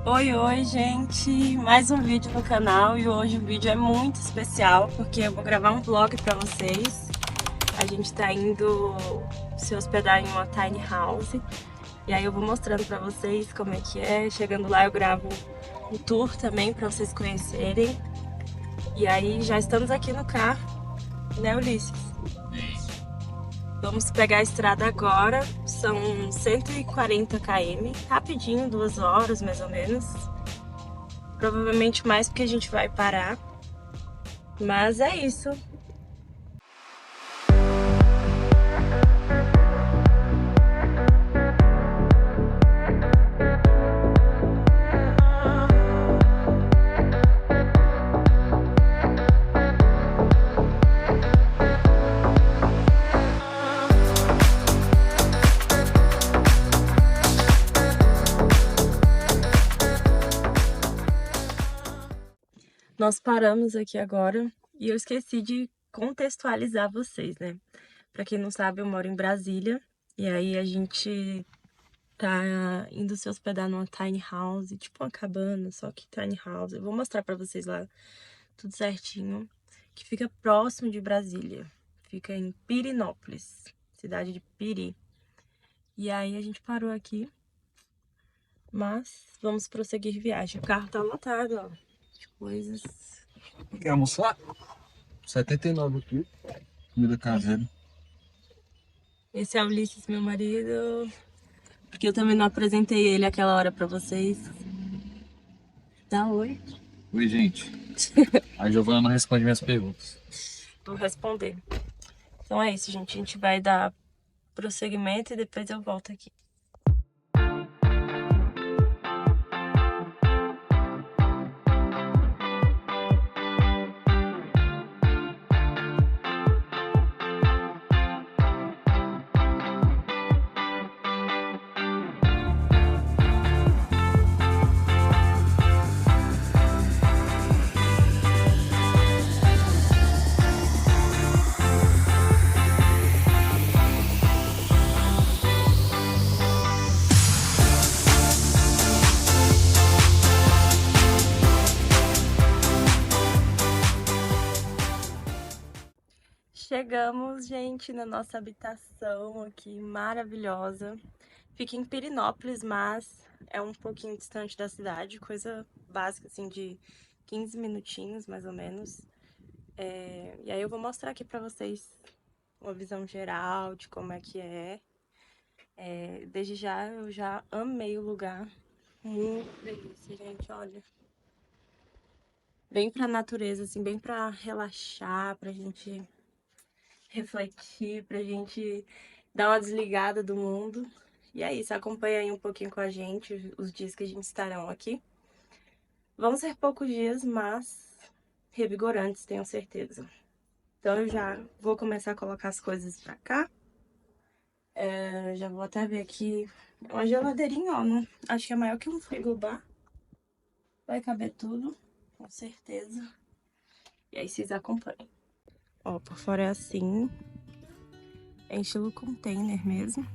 Oi, gente! Mais um vídeo no canal e hoje o vídeo é muito especial porque eu vou gravar um vlog pra vocês. A gente tá indo se hospedar em uma tiny house e aí eu vou mostrando pra vocês como é que é. Chegando lá eu gravo um tour também pra vocês conhecerem. E aí já estamos aqui no carro, né, Ulisses? Vamos pegar a estrada agora, são 140 km, rapidinho, 2 horas mais ou menos. Provavelmente mais porque a gente vai parar. Mas é isso. Nós paramos aqui agora e eu esqueci de contextualizar vocês, né? Pra quem não sabe, eu moro em Brasília e aí a gente tá indo se hospedar numa tiny house, tipo uma cabana, só que tiny house. Eu vou mostrar pra vocês lá tudo certinho, que fica próximo de Brasília. Fica em Pirinópolis, cidade de Piri. E aí a gente parou aqui, mas vamos prosseguir viagem. O carro tá lotado, ó, de coisas. Quer almoçar? 79 aqui, comida caseira. Esse é o Ulisses, meu marido, porque eu também não apresentei ele aquela hora pra vocês. Dá oi. Oi, gente. A Giovana não responde minhas perguntas. Vou responder. Então é isso, gente. A gente vai dar prosseguimento e depois eu volto aqui. Chegamos, gente, na nossa habitação aqui, maravilhosa. Fica em Pirinópolis, mas é um pouquinho distante da cidade, coisa básica, assim, de 15 minutinhos, mais ou menos. E aí eu vou mostrar aqui pra vocês uma visão geral de como é que é. Desde já, eu já amei o lugar. Muito delícia, gente, olha. Bem pra natureza, assim, bem pra relaxar, pra gente refletir, pra gente dar uma desligada do mundo. E é isso, acompanha aí um pouquinho com a gente os dias que a gente estarão aqui. Vão ser poucos dias, mas revigorantes, tenho certeza. Então eu já vou começar a colocar as coisas pra cá. Já vou até ver aqui. É uma geladeirinha, ó, né? Acho que é maior que um frigobar. Vai caber tudo, com certeza. E aí vocês acompanhem. Ó, por fora é assim. É em estilo container mesmo.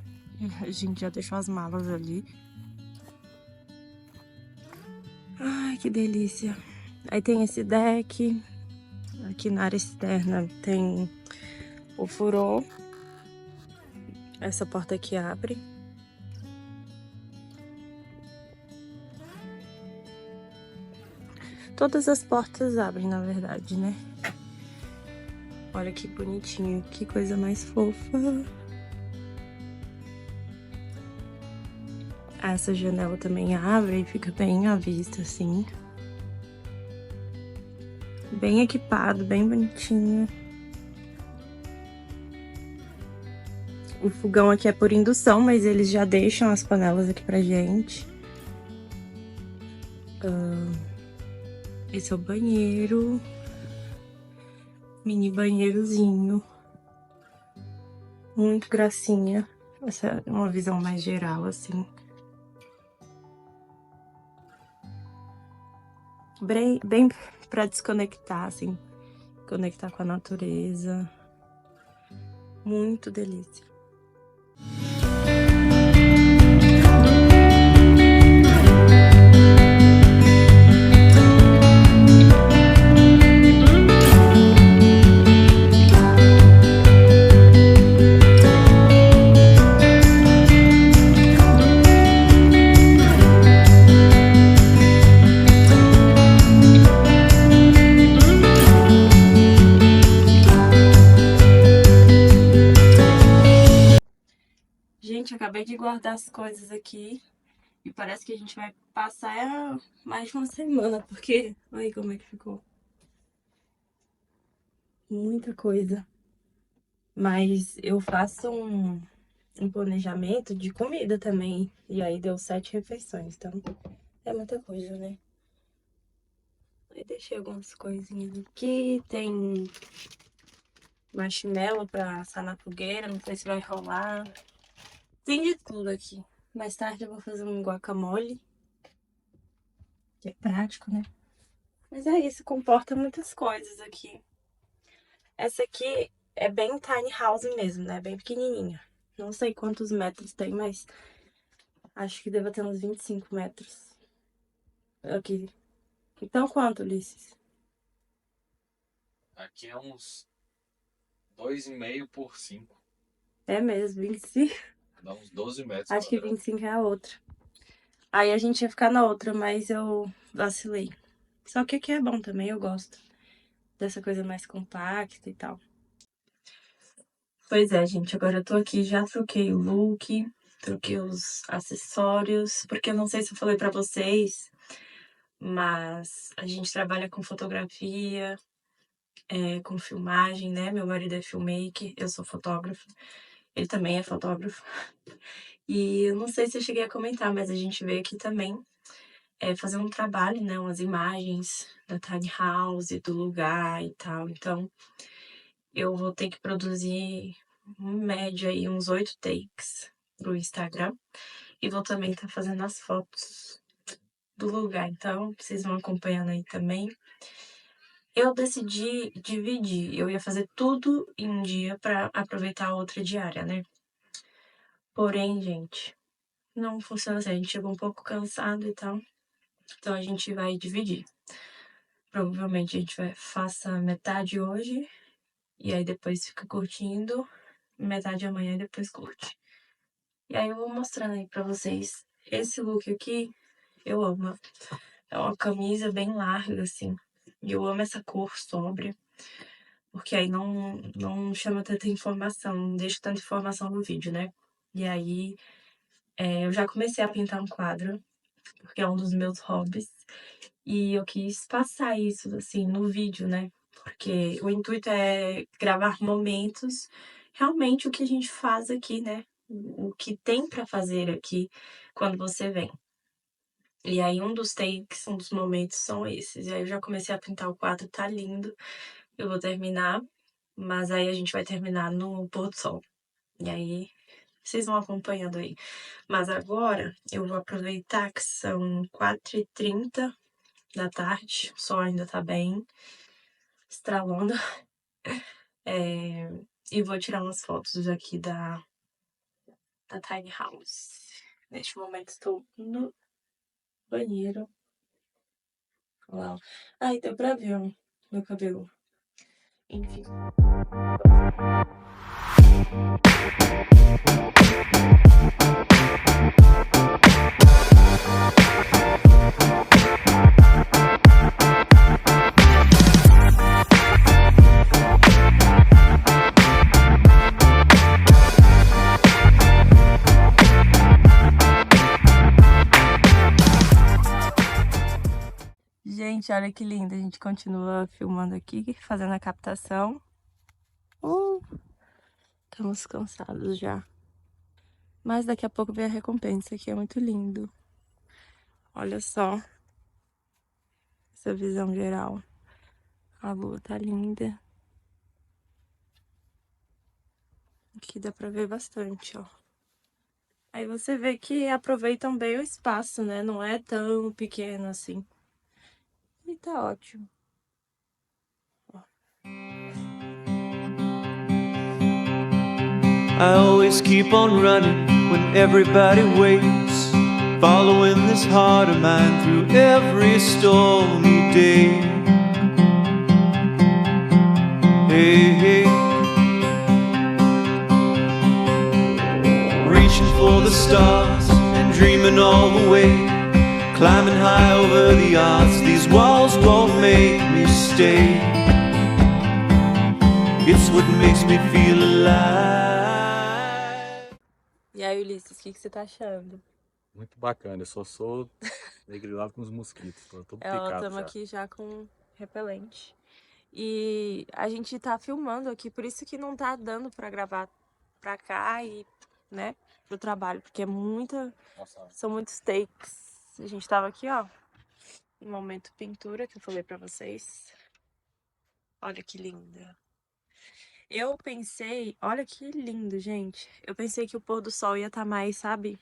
A gente já deixou as malas ali. Ai, que delícia. Aí tem esse deck. Aqui na área externa tem o furô. Essa porta aqui abre. Todas as portas abrem, na verdade, né? Olha que bonitinho, que coisa mais fofa. Essa janela também abre e fica bem à vista, assim. Bem equipado, bem bonitinho. O fogão aqui é por indução, mas eles já deixam as panelas aqui pra gente. Esse é o banheiro. Mini banheirozinho. Muito gracinha. Essa é uma visão mais geral, assim. Bem pra desconectar, assim. Conectar com a natureza. Muito delícia. Gente, acabei de guardar as coisas aqui e parece que a gente vai passar mais de uma semana, porque olha aí como é que ficou. Muita coisa. Mas eu faço um planejamento de comida também. E aí deu 7 refeições, então é muita coisa, né? Aí deixei algumas coisinhas aqui. Tem marshmallow pra assar na fogueira, não sei se vai rolar. Tem de tudo aqui. Mais tarde eu vou fazer um guacamole, que é prático, né? Mas é isso, comporta muitas coisas aqui. Essa aqui é bem tiny house mesmo, né? Bem pequenininha. Não sei quantos metros tem, mas acho que deve ter uns 25 metros. Aqui. Então quanto, Ulisses? Aqui é uns 2,5 por 5. É mesmo, 25? Dá uns 12 metros Acho que quadrados. 25 é a outra. Aí a gente ia ficar na outra, mas eu vacilei. Só que aqui é bom também, eu gosto dessa coisa mais compacta e tal. Pois é, gente, agora eu tô aqui, já troquei o look, troquei os acessórios, porque eu não sei se eu falei pra vocês, mas a gente trabalha com fotografia, com filmagem, né? Meu marido é filmmaker, eu sou fotógrafa, ele também é fotógrafo. E eu não sei se eu cheguei a comentar, mas a gente veio aqui também fazer um trabalho, né? Umas imagens da tiny house, do lugar e tal. Então, eu vou ter que produzir, em média, aí, uns 8 takes pro Instagram. E vou também estar fazendo as fotos do lugar. Então, vocês vão acompanhando aí também. Eu decidi dividir. Eu ia fazer tudo em um dia pra aproveitar a outra diária, né? Porém, gente, não funciona assim. A gente chegou um pouco cansado e tal. Então, a gente vai dividir. Provavelmente a gente faça metade hoje. E aí depois fica curtindo. Metade amanhã e depois curte. E aí eu vou mostrando aí pra vocês. Esse look aqui, eu amo. É uma camisa bem larga, assim. E eu amo essa cor sóbria. Porque aí não chama tanta informação, não deixa tanta informação no vídeo, né? E aí, eu já comecei a pintar um quadro, porque é um dos meus hobbies. E eu quis passar isso, assim, no vídeo, né? Porque o intuito é gravar momentos, realmente o que a gente faz aqui, né? O que tem pra fazer aqui quando você vem. E aí, um dos takes, um dos momentos são esses. E aí, eu já comecei a pintar o quadro, tá lindo. Eu vou terminar, mas aí a gente vai terminar no pôr do sol. E aí, vocês vão acompanhando aí. Mas agora, eu vou aproveitar que são 4h30 da tarde. O sol ainda tá bem estralando. E vou tirar umas fotos aqui da tiny house. Neste momento, estou no banheiro. Uau. Ai, deu pra ver, ó, meu cabelo. Enfim. Gente, olha que lindo. A gente continua filmando aqui, fazendo a captação. Estamos cansados já. Mas daqui a pouco vem a recompensa, que é muito lindo. Olha só essa visão geral. A lua tá linda. Aqui dá pra ver bastante, ó. Aí você vê que aproveitam bem o espaço, né? Não é tão pequeno assim. E tá ótimo. I always keep on running when everybody waits, following this heart of mine through every stormy day. Hey, hey. Reaching for the stars and dreaming all the way, climbing high over the odds. These walls won't make me stay. It's what makes me feel alive. E aí, Ulisses, o que você tá achando? Muito bacana. Eu só sou degrilado com os mosquitos. Tô todo Ó, picado estamos já. aqui já com repelente. E a gente tá filmando aqui, por isso que não tá dando pra gravar pra cá e, né, pro trabalho, porque é Nossa, são muitos takes. A gente tava aqui, ó, no momento pintura que eu falei pra vocês. Olha que linda. Eu pensei, olha que lindo, gente. Eu pensei que o pôr do sol ia estar mais, sabe?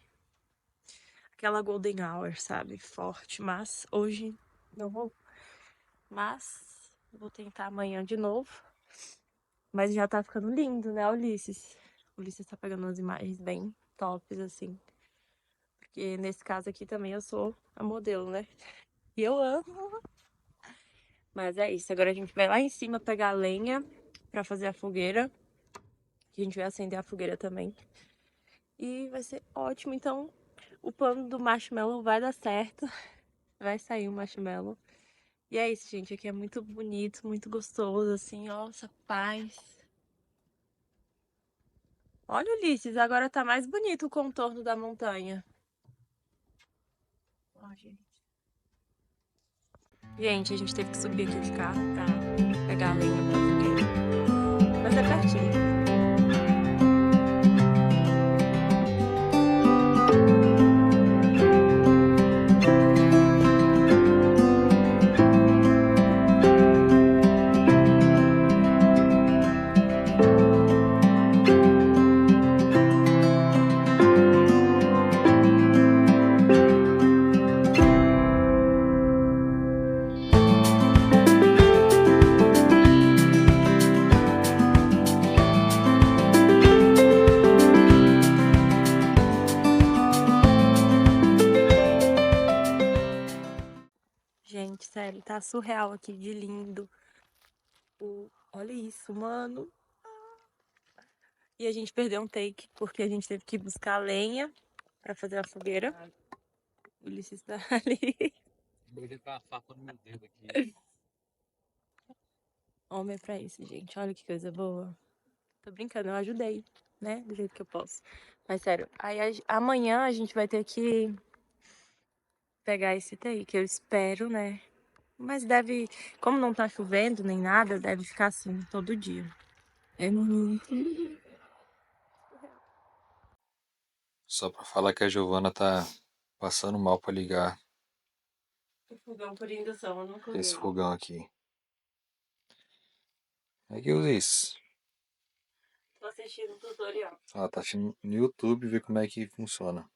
Aquela golden hour, sabe? Forte, mas hoje não vou. Mas vou tentar amanhã de novo. Mas já tá ficando lindo, né, Ulisses? O Ulisses tá pegando umas imagens bem tops, assim. Porque nesse caso aqui também eu sou a modelo, né? E eu amo. Mas é isso. Agora a gente vai lá em cima pegar a lenha pra fazer a fogueira. Que a gente vai acender a fogueira também. E vai ser ótimo. Então, o plano do marshmallow vai dar certo. Vai sair o marshmallow. E é isso, gente. Aqui é muito bonito, muito gostoso, assim. Nossa, paz. Olha, Ulisses, agora tá mais bonito o contorno da montanha. Ó, gente. Gente, a gente teve que subir aqui de carro pra pegar a lenha pra fogueira. Mas é pertinho. Gente, sério, tá surreal aqui de lindo. Olha isso, mano. E a gente perdeu um take porque a gente teve que buscar lenha pra fazer a fogueira. O Ulisses tá ali. vou botar a faca no meu dedo aqui. Homem é pra isso, gente. Olha que coisa boa. Tô brincando, eu ajudei, né? Do jeito que eu posso. Mas sério, aí amanhã a gente vai ter que pegar esse take, eu espero, né? Mas deve, como não tá chovendo nem nada, deve ficar assim todo dia. É muito. Só pra falar que a Giovana tá passando mal pra ligar O fogão por indução, eu nunca esse usei. fogão aqui. É que eu uso isso. Tô assistindo o tutorial. Ela tá assistindo no YouTube ver como é que funciona.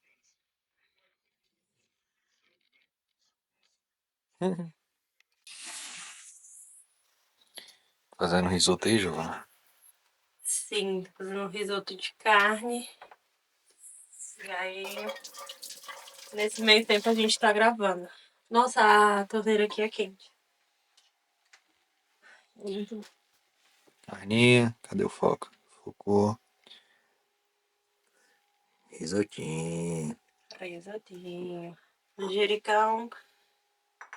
Fazendo risoto aí, Giovana? Sim, tô fazendo um risoto de carne. E aí, nesse meio tempo a gente tá gravando. Nossa, a torneira aqui é quente. Muito Carninha, cadê o foco? Focou. Risotinho. risotinho. Manjericão,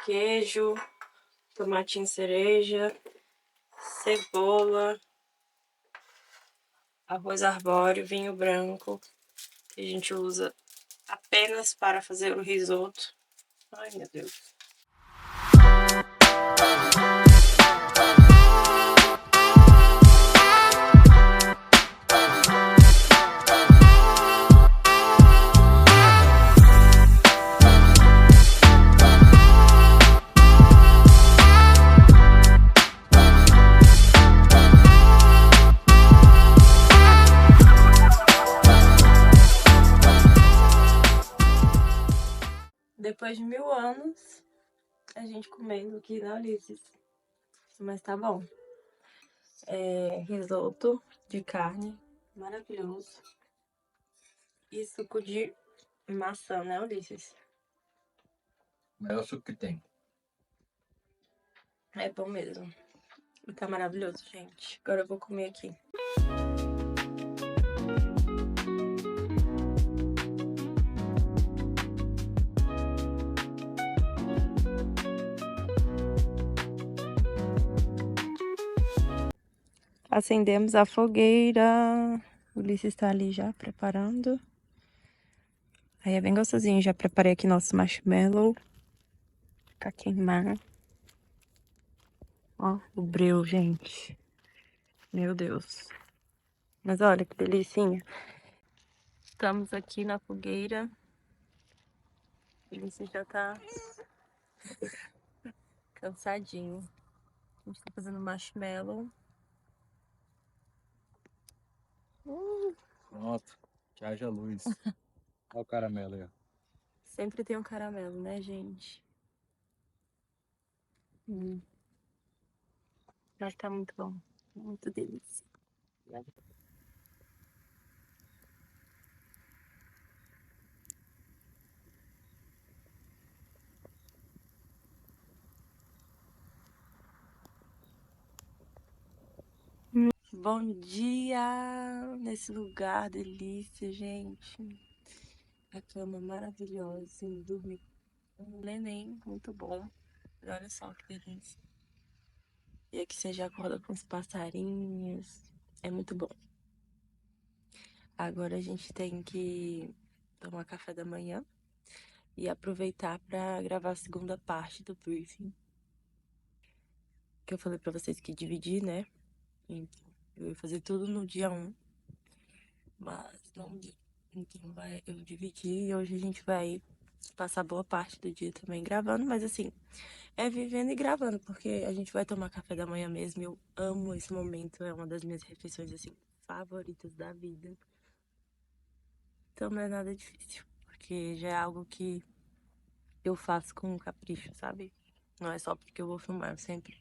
queijo, tomatinho cereja, cebola, arroz arbóreo, vinho branco, que a gente usa apenas para fazer o risoto. Ai, meu Deus. Depois de 1000 anos, a gente comendo aqui, né, Ulisses? Mas tá bom. Risoto de carne, maravilhoso. E suco de maçã, né, Ulisses? O melhor suco que tem. É bom mesmo. E tá maravilhoso, gente. Agora eu vou comer aqui. Acendemos a fogueira. O Ulisses está ali já preparando. Aí é bem gostosinho. Já preparei aqui nosso marshmallow pra queimar. Ó, o breu, gente. Meu Deus. Mas olha que delicinha. Estamos aqui na fogueira. Ele já tá cansadinho. A gente tá fazendo marshmallow. Pronto, que haja luz. Olha o caramelo aí, ó. Sempre tem um caramelo, né, gente? Mas tá muito bom. Muito delícia. Bom dia nesse lugar, delícia, gente. A cama maravilhosa, dormir um neném, muito bom. Olha só que delícia. E aqui você já acorda com os passarinhos, é muito bom. Agora a gente tem que tomar café da manhã e aproveitar para gravar a segunda parte do briefing. Que eu falei pra vocês que dividi, né? Então, eu ia fazer tudo no dia 1, mas não deu. Então eu dividi e hoje a gente vai passar boa parte do dia também gravando, mas assim, é vivendo e gravando, porque a gente vai tomar café da manhã mesmo. Eu amo esse momento, é uma das minhas refeições assim favoritas da vida. Então não é nada difícil, porque já é algo que eu faço com capricho, sabe? Não é só porque eu vou filmar, eu sempre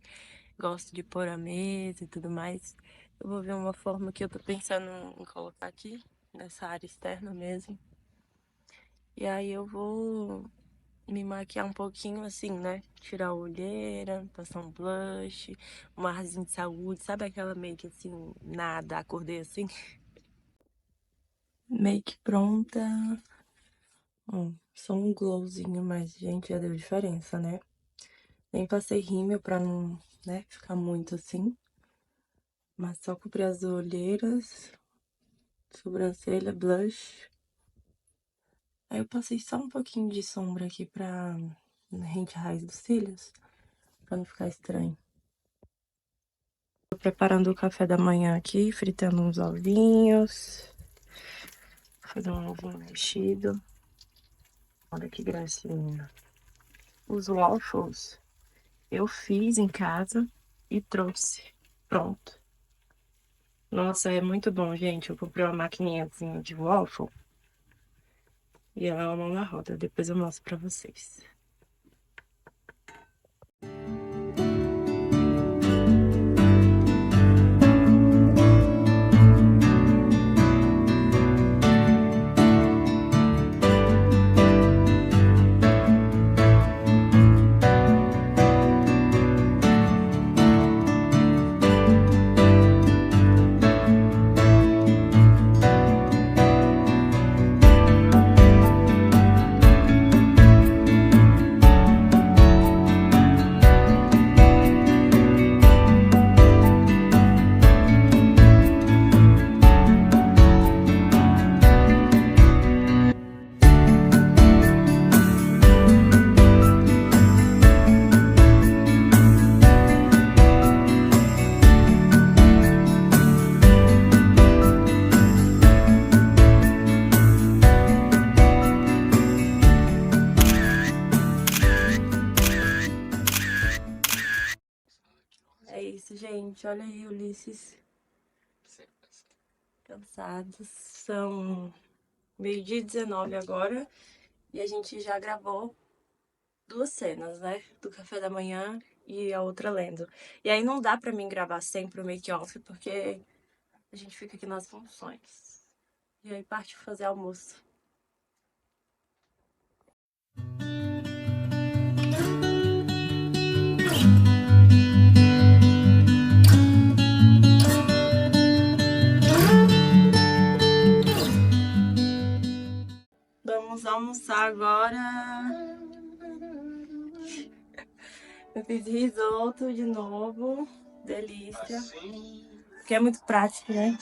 gosto de pôr a mesa e tudo mais. Eu vou ver uma forma que eu tô pensando em colocar aqui, nessa área externa mesmo. E aí eu vou me maquiar um pouquinho assim, né? Tirar a olheira, passar um blush, um arzinho de saúde, sabe aquela make assim, nada, acordei assim? Make pronta. Ó, só um glowzinho, mas gente, já deu diferença, né? Nem passei rímel pra não, né, ficar muito assim. Mas só cobrir as olheiras, sobrancelha, blush. Aí eu passei só um pouquinho de sombra aqui pra rente raiz dos cílios, pra não ficar estranho. Tô preparando o café da manhã aqui, fritando uns ovinhos. Vou fazer um ovinho mexido. Olha que gracinha. Os waffles eu fiz em casa e trouxe pronto. Nossa, é muito bom, gente. Eu comprei uma maquininha assim de waffle. E ela é uma mão na roda. Depois eu mostro pra vocês. É isso, gente. Olha aí, Ulisses. Cansados. São 12h19 agora. E a gente já gravou 2 cenas, né? Do café da manhã e a outra lendo. E aí não dá pra mim gravar sempre o make-off, porque a gente fica aqui nas funções. E aí partiu fazer almoço. Vamos almoçar agora. Eu fiz risoto de novo. Delícia. Porque é muito prático, né?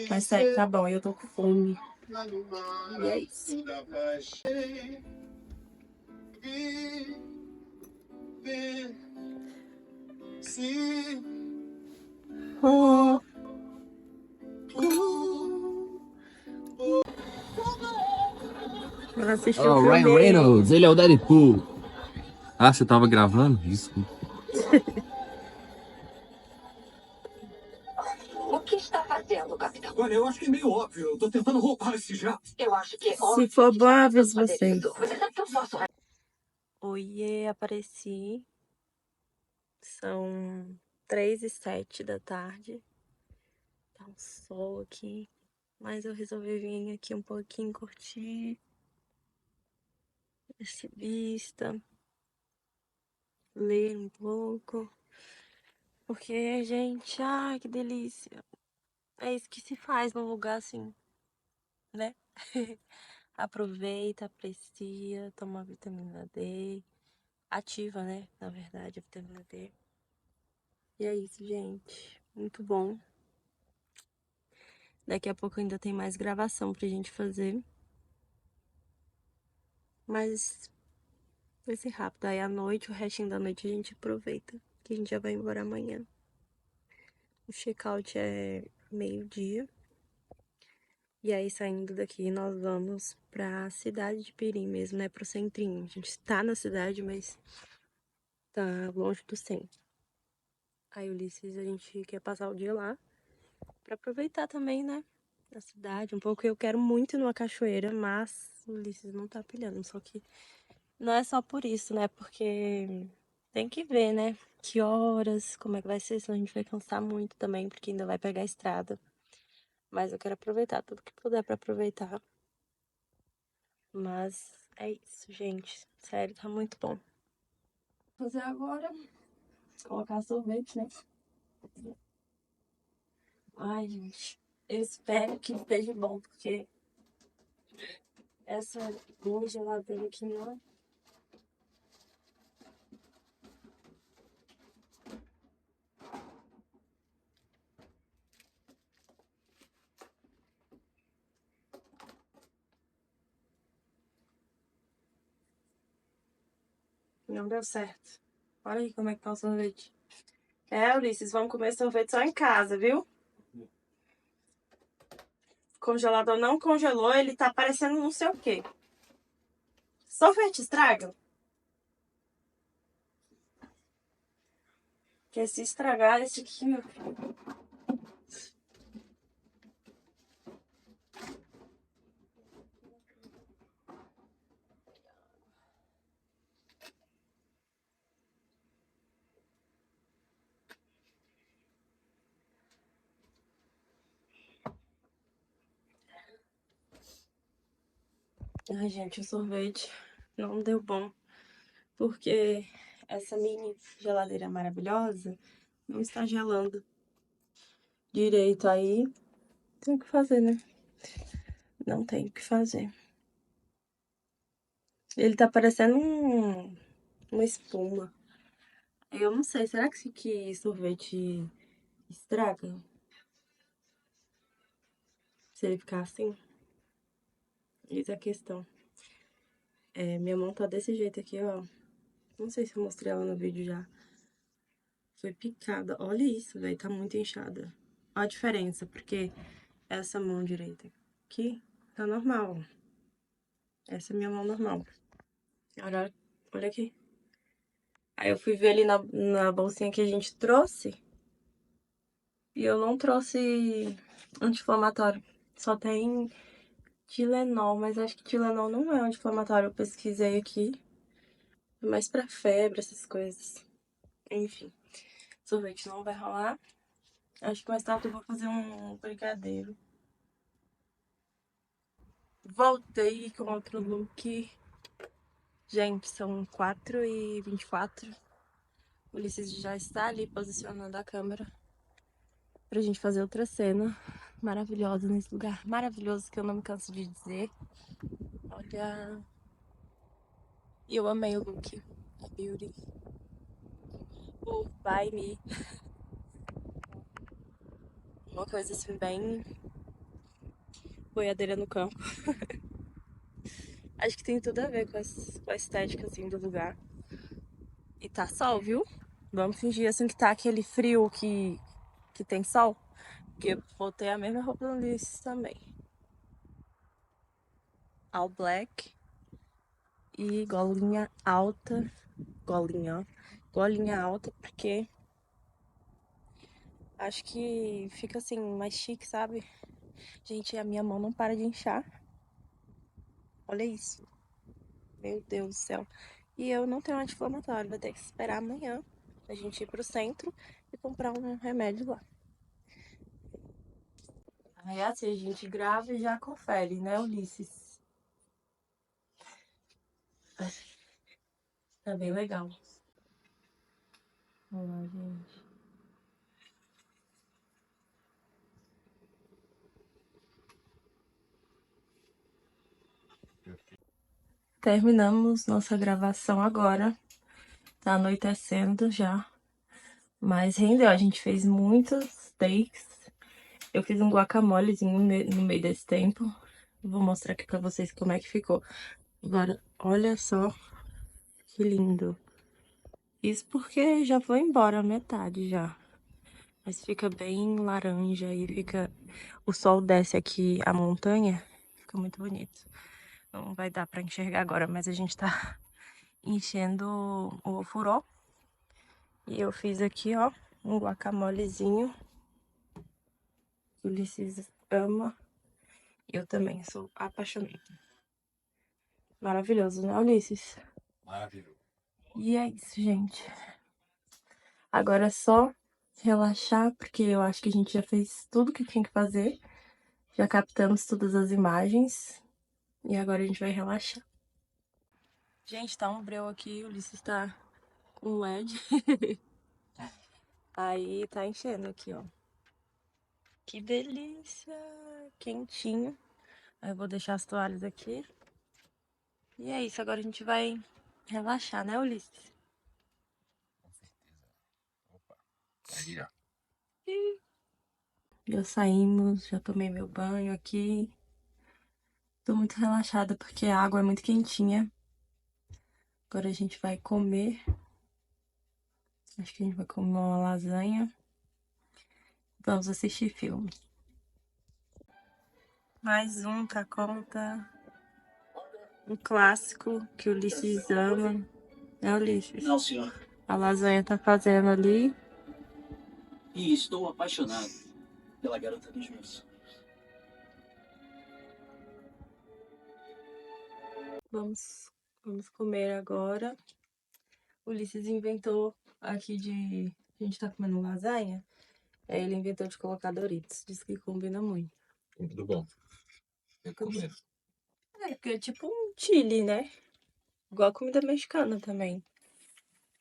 Mas sério, tá bom, eu tô com fome. E é isso. Eu assisti o Oh, filme Ryan dele. Reynolds, ele é o Deadpool. Ah, você tava gravando? Desculpa. O que está fazendo, capitão? Olha, eu acho que é meio óbvio. Eu tô tentando roubar esse jato. Eu acho que é Se for bom, eu aviso vocês. Você sabe que eu posso... Oiê, apareci. São 3h07 da tarde. Tá um sol aqui. Mas eu resolvi vir aqui um pouquinho curtir esse vista, ler um pouco. Porque, gente, ai, que delícia. É isso que se faz num lugar assim, né? Aproveita, aprecia, toma vitamina D. Ativa, né? Na verdade, a vitamina D. E é isso, gente. Muito bom. Daqui a pouco ainda tem mais gravação pra gente fazer. Mas vai ser rápido. Aí à noite, o restinho da noite a gente aproveita. Que a gente já vai embora amanhã. O check-out é 12h. E aí, saindo daqui, nós vamos pra cidade de Pirim mesmo, né? Pro centrinho. A gente tá na cidade, mas tá longe do centro. Aí, Ulisses, a gente quer passar o dia lá pra aproveitar também, né? Da cidade um pouco. Eu quero muito ir numa cachoeira, mas o Ulisses não tá pilhando. Só que não é só por isso, né? Porque tem que ver, né? Que horas, como é que vai ser, senão a gente vai cansar muito também, porque ainda vai pegar a estrada. Mas eu quero aproveitar tudo que puder pra aproveitar. Mas é isso, gente. Sério, tá muito bom. Vou fazer agora. Colocar sorvete, né? Ai, gente. Eu espero que esteja bom, porque essa minha geladeira aqui não. Não deu certo. Olha aí como é que tá o sorvete. Ulisses, vamos comer sorvete só em casa, viu? O congelador não congelou, ele tá parecendo não sei o quê. Sorvete estraga? Porque se estragar esse aqui, meu filho. Ai, gente, o sorvete não deu bom. Porque essa mini geladeira maravilhosa não está gelando direito. Aí tem o que fazer, né? Não tem o que fazer. Ele tá parecendo uma espuma. Eu não sei, será que sorvete estraga? Se ele ficar assim? Eis a questão. Minha mão tá desse jeito aqui, ó. Não sei se eu mostrei ela no vídeo já. Foi picada. Olha isso, velho. Tá muito inchada. Olha a diferença, porque essa mão direita aqui tá normal, ó. Essa é minha mão normal. Olha aqui. Aí eu fui ver ali na bolsinha que a gente trouxe. E eu não trouxe anti-inflamatório. Só tem Tilenol, mas acho que Tilenol não é anti-inflamatório. Eu pesquisei aqui. É mais pra febre, essas coisas. Enfim. Sorvete não vai rolar. Acho que mais tarde eu vou fazer um brigadeiro. Voltei com outro look. Gente, são 4h24. O Ulisses já está ali posicionando a câmera pra gente fazer outra cena maravilhosa nesse lugar maravilhoso que eu não me canso de dizer. Olha, eu amei o look, a beauty, o by me, uma coisa assim bem boiadeira no campo. Acho que tem tudo a ver com a estética, assim, do lugar. E tá sol, viu? Vamos fingir, assim, que tá aquele frio que tem sol. Porque eu botei a mesma roupa no Ulisses também. All black e golinha alta. Golinha, ó. Golinha alta, porque acho que fica, assim, mais chique, sabe? Gente, a minha mão não para de inchar. Olha isso. Meu Deus do céu. E eu não tenho anti-inflamatório, vou ter que esperar amanhã pra gente ir pro centro e comprar um remédio lá. Aí assim, a gente grava e já confere, né, Ulisses? Tá bem legal. Vamos lá, gente. Terminamos nossa gravação agora. Tá anoitecendo já. Mas rendeu, a gente fez muitos takes. Eu fiz um guacamolezinho no meio desse tempo. Vou mostrar aqui pra vocês como é que ficou. Agora, olha só que lindo. Isso porque já foi embora a metade já. Mas fica bem laranja e fica... O sol desce aqui a montanha. Fica muito bonito. Não vai dar pra enxergar agora, mas a gente tá enchendo o ofurô. E eu fiz aqui, ó, um guacamolezinho. O Ulisses ama. Eu também sou apaixonada. Maravilhoso, né, Ulisses? Maravilhoso. E é isso, gente. Agora é só relaxar, porque eu acho que a gente já fez tudo que tinha que fazer. Já captamos todas as imagens. E agora a gente vai relaxar. Gente, tá um breu aqui. O Ulisses tá com LED. Aí tá enchendo aqui, ó. Que delícia! Quentinho. Aí eu vou deixar as toalhas aqui. E é isso, agora a gente vai relaxar, né, Ulisses? Com certeza. Opa. Aí, ó. Já saímos, já tomei meu banho aqui. Tô muito relaxada porque a água é muito quentinha. Agora a gente vai comer. Acho que a gente vai comer uma lasanha. Vamos assistir filme. Mais um pra conta. Um clássico que o Ulisses ama. Né, Ulisses? Não, senhor. A lasanha tá fazendo ali. E estou apaixonado pela garota dos meus sonhos. Vamos comer agora. O Ulisses inventou aqui de... A gente tá comendo lasanha. Aí ele inventou de colocar Doritos. Diz que combina muito. Tudo bom. Recomendo. É, porque é tipo um chili, né? Igual a comida mexicana também.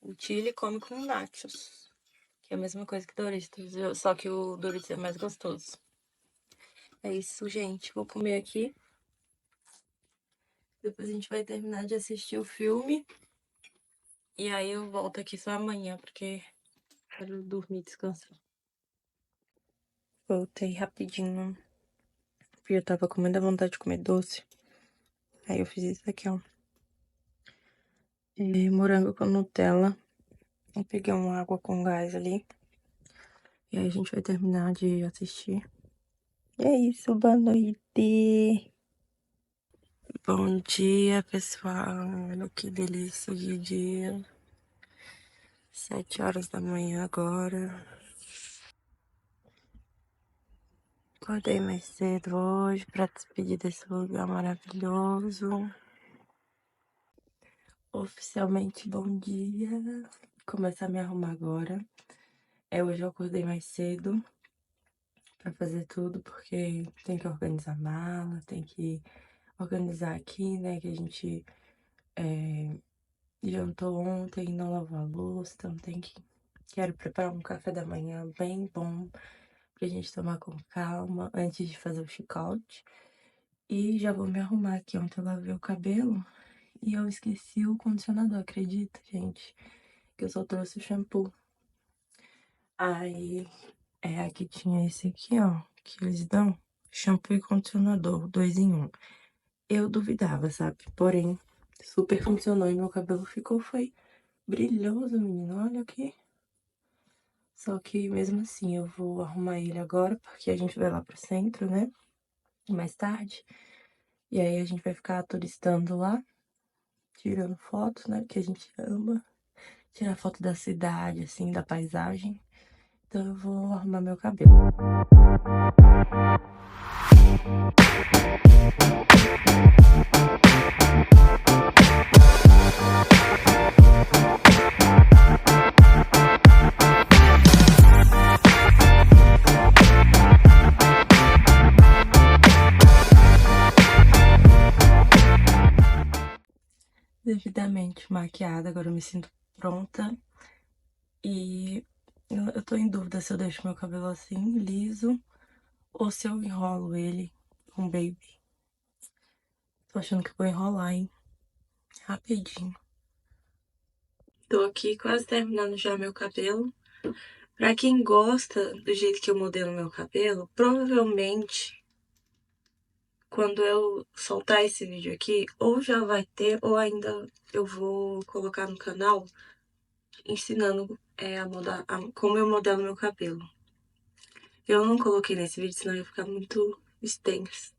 O chili come com nachos. Que é a mesma coisa que Doritos. Só que o Doritos é mais gostoso. É isso, gente. Vou comer aqui. Depois a gente vai terminar de assistir o filme. E aí eu volto aqui só amanhã, porque quero dormir e descansar. Voltei rapidinho. Porque eu tava com muita vontade de comer doce. Aí eu fiz isso aqui, ó. Morango com Nutella. Eu peguei uma água com gás ali. E aí a gente vai terminar de assistir. E é isso, boa noite. Bom dia, pessoal. Olha que delícia de dia. 7 horas da manhã agora. Acordei mais cedo hoje pra despedir desse lugar maravilhoso. Oficialmente, bom dia. Começar a me arrumar agora. Hoje eu acordei mais cedo pra fazer tudo, porque tem que organizar a mala, tem que organizar aqui, né, que a gente jantou ontem, não lavou a louça, então quero preparar um café da manhã bem bom pra gente tomar com calma antes de fazer o check-out. E já vou me arrumar aqui. Ontem eu lavei o cabelo e eu esqueci o condicionador, acredita, gente? Que eu só trouxe o shampoo. Aí, aqui tinha esse aqui, ó, que eles dão. shampoo e condicionador, 2 em 1. Eu duvidava, sabe? Porém, super funcionou e meu cabelo foi brilhoso, menino. Olha aqui. Só que mesmo assim eu vou arrumar ele agora, porque a gente vai lá pro centro, né? Mais tarde. E aí a gente vai ficar turistando lá, tirando fotos, né? Que a gente ama. Tirar foto da cidade, assim, da paisagem. Então eu vou arrumar meu cabelo. Devidamente maquiada, agora eu me sinto pronta. E eu tô em dúvida se eu deixo meu cabelo assim, liso, ou se eu enrolo ele com baby. Tô achando que vou enrolar, hein? Rapidinho. Tô aqui quase terminando já meu cabelo. Pra quem gosta do jeito que eu modelo meu cabelo, provavelmente quando eu soltar esse vídeo aqui, ou já vai ter, ou ainda eu vou colocar no canal ensinando como eu modelo meu cabelo. Eu não coloquei nesse vídeo, senão ia ficar muito extenso.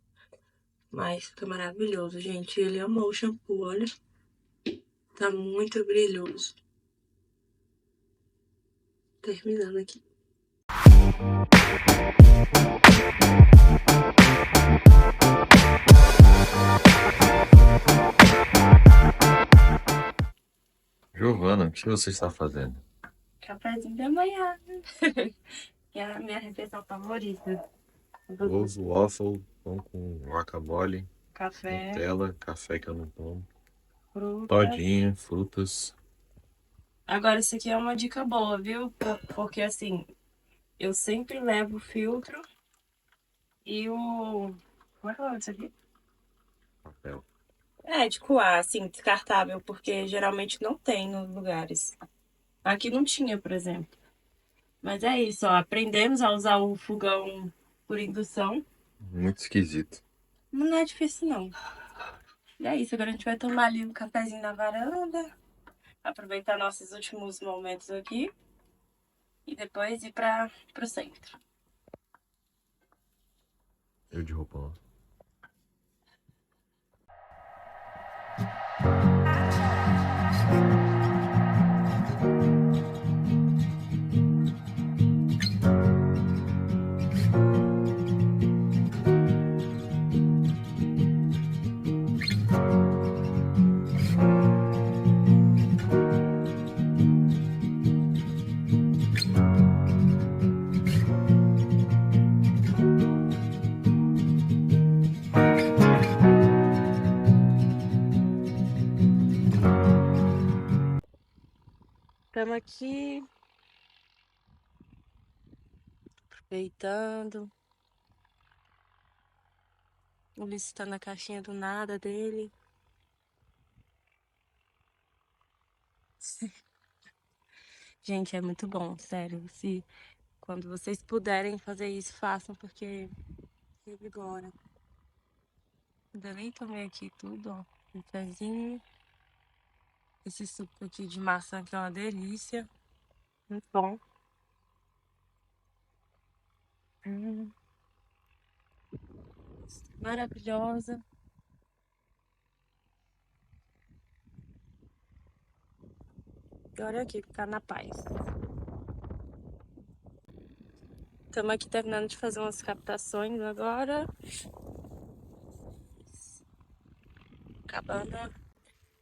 Mas tá maravilhoso, gente. Ele amou o shampoo, olha. Tá muito brilhoso. Terminando aqui. Giovana, o que você está fazendo? Cafézinho da manhã. Que é a minha refeição favorita. Ovo, waffle, pão com guacamole, Café, Nutella, café que eu não tomo, fruta. todinha, frutas. Agora, isso aqui é uma dica boa, viu? Porque, assim, eu sempre levo o filtro e o... Como é que é o nome disso aqui? Papel. É, de coar, assim, descartável, porque geralmente não tem nos lugares. Aqui não tinha, por exemplo. Mas é isso, ó. Aprendemos a usar o fogão por indução. Muito esquisito. Não é difícil, não. E é isso, agora a gente vai tomar ali um cafezinho na varanda. Aproveitar nossos últimos momentos aqui. E depois ir pro centro. Eu de roupão. Estamos aqui. Aproveitando. O Ulisses tá na caixinha do nada dele. Gente, é muito bom, sério. Quando vocês puderem fazer isso, façam, porque revigora. Ainda nem tomei aqui tudo, ó. Um pezinho. Esse suco aqui de maçã que é uma delícia. Muito bom. Maravilhosa. Agora aqui, ficar na paz. Estamos aqui terminando de fazer umas captações agora. Acabando.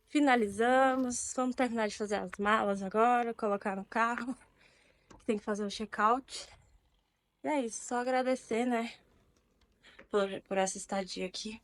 Finalizamos. Vamos terminar de fazer as malas agora, colocar no carro. Tem que fazer o check-out. E é isso, só agradecer, né? Por essa estadia aqui.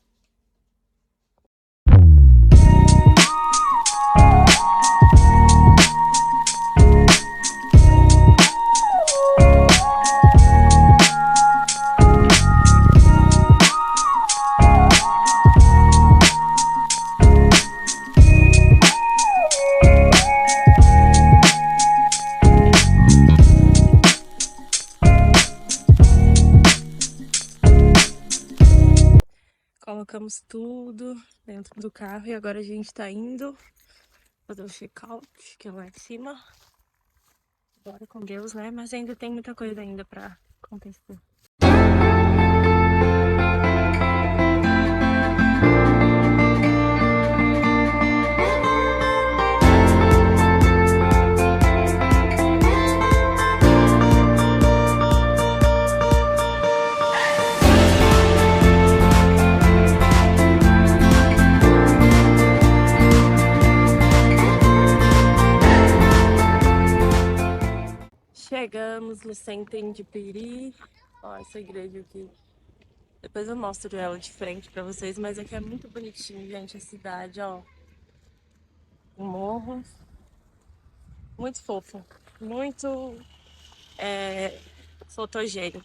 Pegamos tudo dentro do carro e agora a gente tá indo fazer o check-out, que é lá em cima. Bora com Deus, né? Mas ainda tem muita coisa ainda pra acontecer. Chegamos no centro de Piri. Ó, essa igreja aqui. Depois eu mostro ela de frente pra vocês, mas aqui é muito bonitinho, gente, a cidade, ó. O morro. Muito fofo. Muito fotogênico.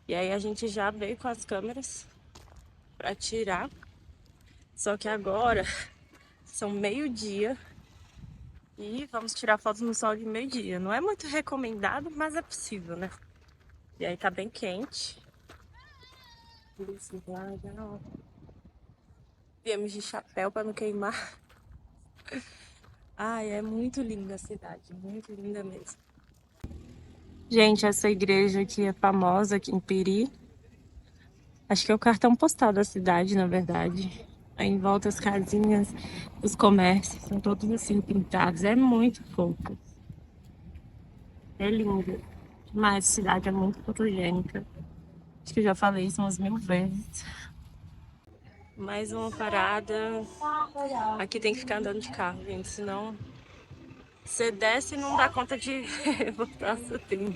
E aí a gente já veio com as câmeras pra tirar. Só que agora são meio-dia. E vamos tirar fotos no sol de meio-dia. Não é muito recomendado, mas é possível, né? E aí tá bem quente. Viemos de chapéu pra não queimar. Ai, é muito linda a cidade. Muito linda mesmo. Gente, essa igreja aqui é famosa aqui em Piri. Acho que é o cartão postal da cidade, na verdade. Aí em volta as casinhas, os comércios, são todos assim pintados. É muito fofo. É lindo. Mas a cidade é muito fotogênica. Acho que eu já falei isso umas 1000 vezes. Mais uma parada. Aqui tem que ficar andando de carro, gente. Senão você desce e não dá conta de voltar seu tempo.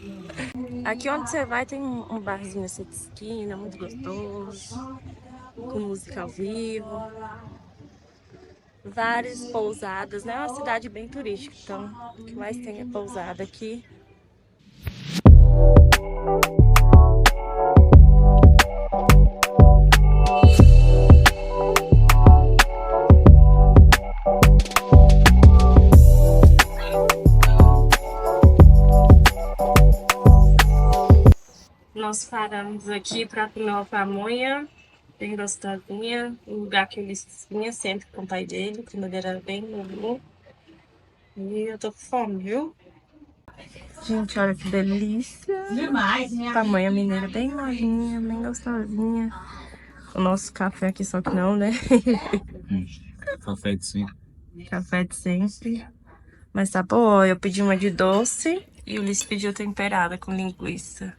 Aqui onde você vai tem um barzinho assim de esquina, muito gostoso. Com música ao vivo. Várias pousadas, né? É uma cidade bem turística, então o que mais tem é pousada aqui. Nós paramos aqui para comer uma pamonha bem gostosinha, um lugar que ele vinha sempre com o pai dele, quando ele era bem novo. E eu tô com fome, viu? Gente, olha que delícia! Demais, né? Pamonha mineira bem molinha, bem gostosinha. O nosso café aqui, só que não, né? Café de sim. Café de sempre. Mas tá boa, eu pedi uma de doce e o Ulisses pediu temperada com linguiça.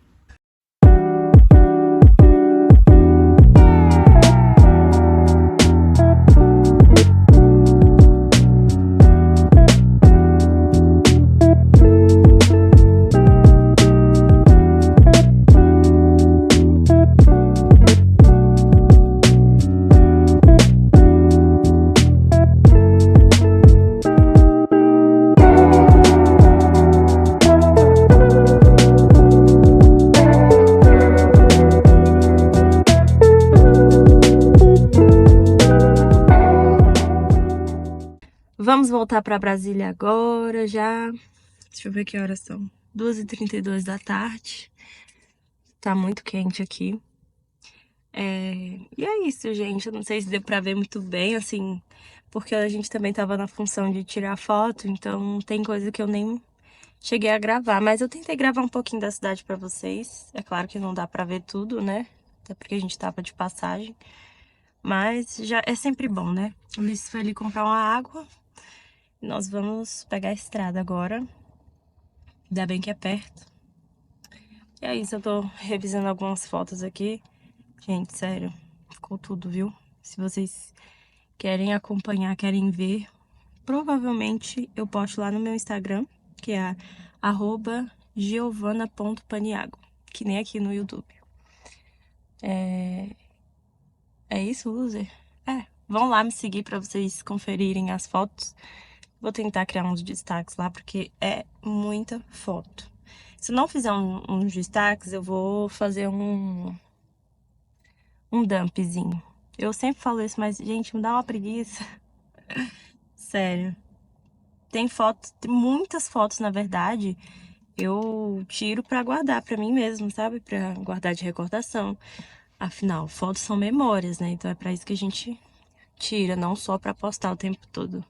Vamos voltar para Brasília agora já. Deixa eu ver que horas são. 2h32 da tarde. Tá muito quente aqui. E é isso, gente. Eu não sei se deu pra ver muito bem, assim, porque a gente também tava na função de tirar foto, então tem coisa que eu nem cheguei a gravar. Mas eu tentei gravar um pouquinho da cidade pra vocês. É claro que não dá pra ver tudo, né? Até porque a gente tava de passagem. Mas já é sempre bom, né? O Ulisses foi ali comprar uma água. Nós vamos pegar a estrada agora. Ainda bem que é perto. E é isso, eu tô revisando algumas fotos aqui. Gente, sério, ficou tudo, viu? Se vocês querem acompanhar, querem ver, provavelmente eu posto lá no meu Instagram, que é @giovana.paniago, que nem aqui no YouTube. É isso, user? Vão lá me seguir pra vocês conferirem as fotos. Vou tentar criar uns destaques lá, porque é muita foto. Se eu não fizer uns destaques, eu vou fazer um dumpzinho. Eu sempre falo isso, mas, gente, me dá uma preguiça. Sério. Tem fotos, tem muitas fotos, na verdade, eu tiro pra guardar pra mim mesmo, sabe? Pra guardar de recordação. Afinal, fotos são memórias, né? Então é pra isso que a gente tira, não só pra postar o tempo todo.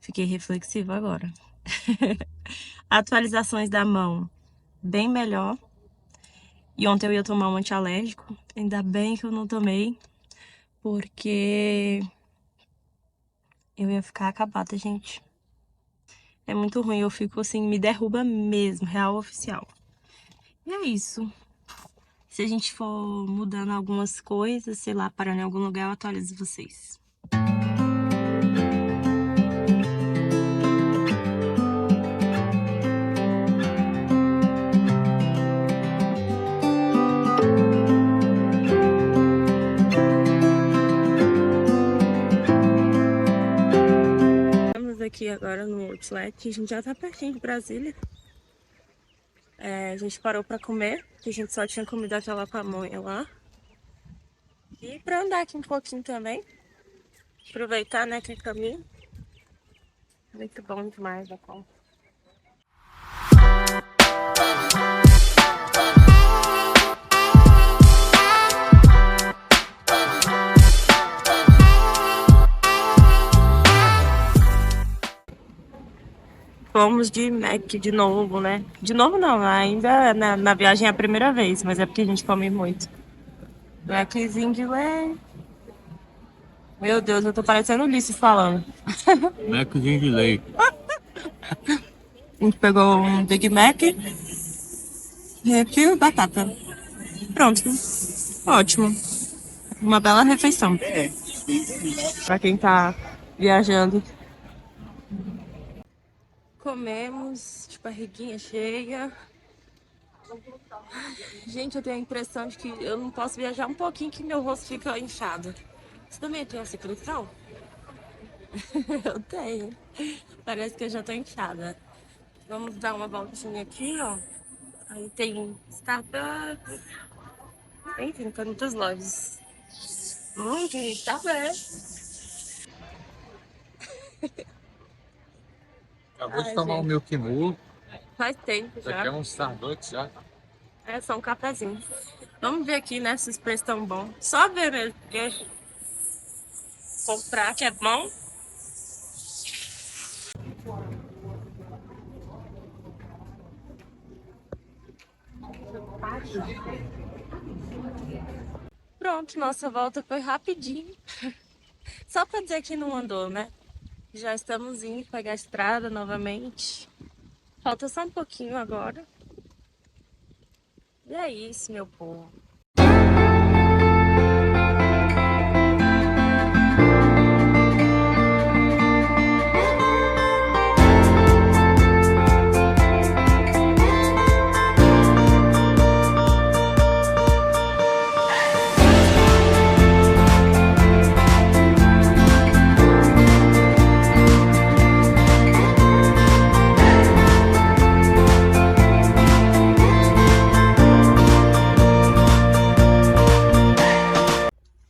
Fiquei reflexiva agora. Atualizações da mão, bem melhor. E ontem eu ia tomar um antialérgico, ainda bem que eu não tomei, porque eu ia ficar acabada, gente. É muito ruim, eu fico assim, me derruba mesmo, real oficial. E é isso. Se a gente for mudando algumas coisas, sei lá, parando em algum lugar, eu atualizo vocês. Estamos aqui agora no Outlet, a gente já tá pertinho de Brasília. A gente parou pra comer, porque a gente só tinha comido aquela pamonha lá. E pra andar aqui um pouquinho também. Aproveitar, né, que é caminho. Muito bom demais da conta. Fomos de Mac de novo, né? De novo não, ainda na viagem é a primeira vez, mas é porque a gente come muito. Maczinho de leite. Meu Deus, eu tô parecendo Ulisses falando. Maczinho de leite. A gente pegou um Big Mac, refil e batata. Pronto. Ótimo. Uma bela refeição. Pra quem tá viajando. Comemos de barriguinha cheia. Gente, eu tenho a impressão de que eu não posso viajar um pouquinho que meu rosto fica inchado. Você também tem essa impressão? Eu tenho. Parece que eu já tô inchada. Vamos dar uma voltinha aqui, ó. Aí tem Starbucks. Enfim, tem muitas lojas. Tá bem. Acabou de Ai, tomar um gente, Milk Moo. faz tempo Isso aqui é já. um Starbucks já. É só um cafezinho. Vamos ver aqui, né, se os preços estão bons. Só ver mesmo, porque comprar que é bom. Pronto, nossa volta foi rapidinho. Só pra dizer que não andou, né? Já estamos indo pegar a estrada novamente. Falta só um pouquinho agora. E é isso, meu povo.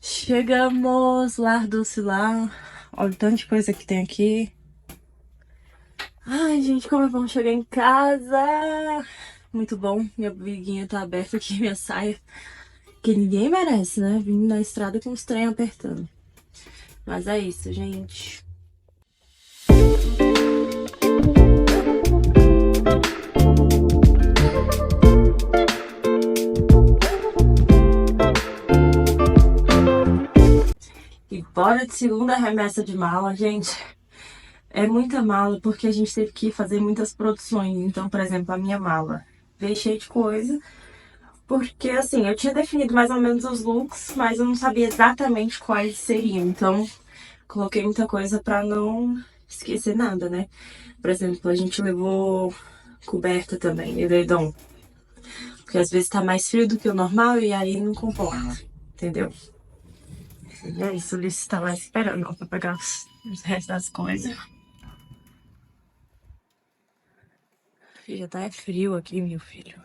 Chegamos, Lar Doce lá. Olha o tanto de coisa que tem aqui. Ai, gente, como é bom chegar em casa. Muito bom. Minha briguinha tá aberta aqui, minha saia. Que ninguém merece, né? Vindo na estrada com os trem apertando. Mas é isso, gente. E bora de segunda remessa de mala, gente. É muita mala porque a gente teve que fazer muitas produções. Então, por exemplo, a minha mala veio cheia de coisa. Porque, assim, eu tinha definido mais ou menos os looks, mas eu não sabia exatamente quais seriam. Então, coloquei muita coisa pra não esquecer nada, né? Por exemplo, a gente levou coberta também, edredom. Porque às vezes tá mais frio do que o normal e aí não comporta, entendeu? E é isso, o Ulisses tá lá esperando pra pegar os restos das coisas. Já tá frio aqui, meu filho.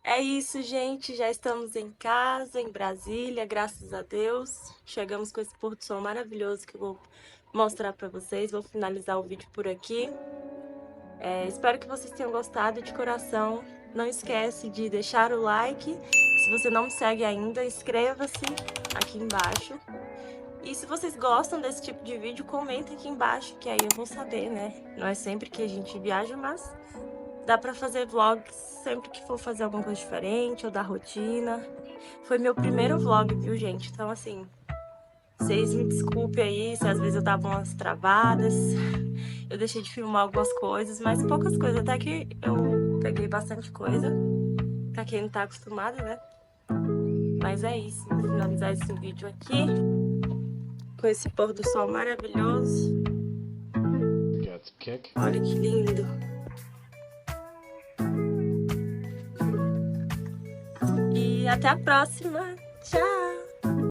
É isso, gente. Já estamos em casa, em Brasília, graças a Deus. Chegamos com esse pôr do sol maravilhoso que eu vou mostrar pra vocês. Vou finalizar o vídeo por aqui. Espero que vocês tenham gostado de coração. Não esquece de deixar o like. Se você não me segue ainda, inscreva-se aqui embaixo. E se vocês gostam desse tipo de vídeo, comenta aqui embaixo, que aí eu vou saber, né? Não é sempre que a gente viaja, mas dá pra fazer vlogs sempre que for fazer alguma coisa diferente ou da rotina. Foi meu primeiro vlog, viu, gente? Então, assim, vocês me desculpem aí se às vezes eu dava umas travadas. Eu deixei de filmar algumas coisas, mas poucas coisas. Até que eu peguei bastante coisa. Pra quem não tá acostumado, né? Mas é isso. Vou finalizar esse vídeo aqui com esse pôr do sol maravilhoso. Olha que lindo. E até a próxima. Tchau!